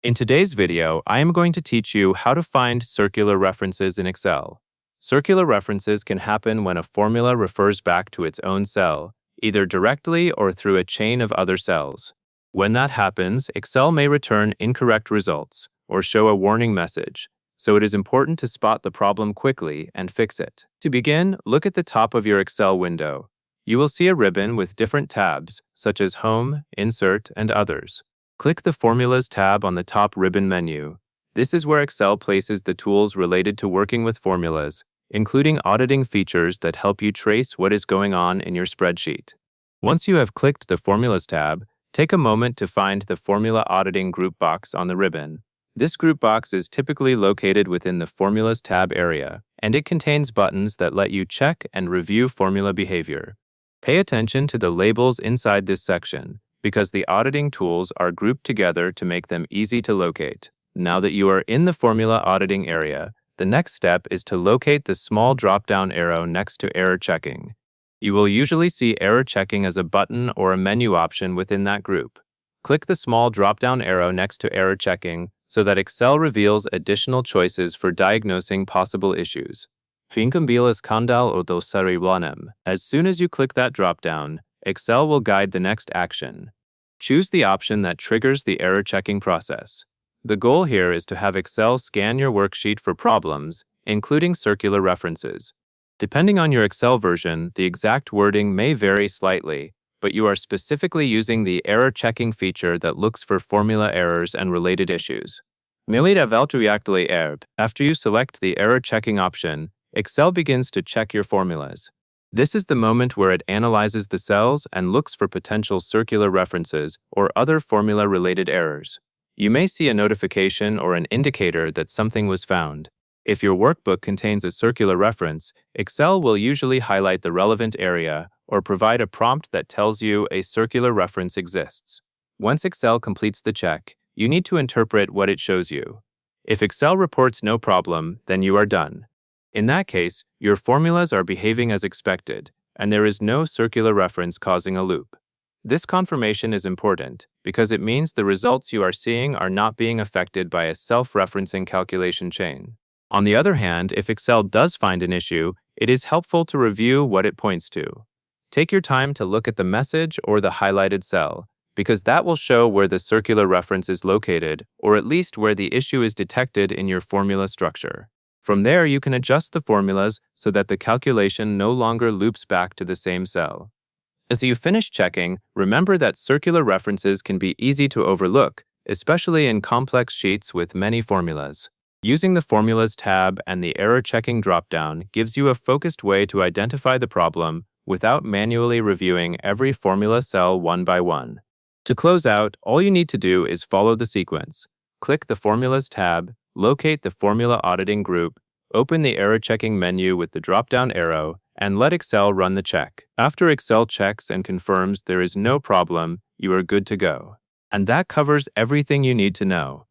In today's video, I am going to teach you how to find circular references in Excel. Circular references can happen when a formula refers back to its own cell, either directly or through a chain of other cells. When that happens, Excel may return incorrect results or show a warning message, so it is important to spot the problem quickly and fix it. To begin, look at the top of your Excel window. You will see a ribbon with different tabs, such as Home, Insert, and others. Click the Formulas tab on the top ribbon menu. This is where Excel places the tools related to working with formulas, including auditing features that help you trace what is going on in your spreadsheet. Once you have clicked the Formulas tab, take a moment to find the Formula Auditing group box on the ribbon. This group box is typically located within the Formulas tab area, and it contains buttons that let you check and review formula behavior. Pay attention to the labels inside this section, because the auditing tools are grouped together to make them easy to locate. Now that you are in the formula auditing area, the next step is to locate the small drop-down arrow next to error checking. You will usually see error checking as a button or a menu option within that group. Click the small drop-down arrow next to error checking so that Excel reveals additional choices for diagnosing possible issues. As soon as you click that drop-down, Excel will guide the next action. Choose the option that triggers the error checking process. The goal here is to have Excel scan your worksheet for problems, including circular references. Depending on your Excel version, the exact wording may vary slightly, but you are specifically using the error checking feature that looks for formula errors and related issues. After you select the error checking option, Excel begins to check your formulas. This is the moment where it analyzes the cells and looks for potential circular references or other formula-related errors. You may see a notification or an indicator that something was found. If your workbook contains a circular reference, Excel will usually highlight the relevant area or provide a prompt that tells you a circular reference exists. Once Excel completes the check, you need to interpret what it shows you. If Excel reports no problem, then you are done. In that case, your formulas are behaving as expected, and there is no circular reference causing a loop. This confirmation is important because it means the results you are seeing are not being affected by a self-referencing calculation chain. On the other hand, if Excel does find an issue, it is helpful to review what it points to. Take your time to look at the message or the highlighted cell, because that will show where the circular reference is located, or at least where the issue is detected in your formula structure. From there, you can adjust the formulas so that the calculation no longer loops back to the same cell. As you finish checking, remember that circular references can be easy to overlook, especially in complex sheets with many formulas. Using the Formulas tab and the Error Checking dropdown gives you a focused way to identify the problem without manually reviewing every formula cell one by one. To close out, all you need to do is follow the sequence. Click the Formulas tab, locate the Formula Auditing group, open the Error Checking menu with the drop-down arrow, and let Excel run the check. After Excel checks and confirms there is no problem, you are good to go. And that covers everything you need to know.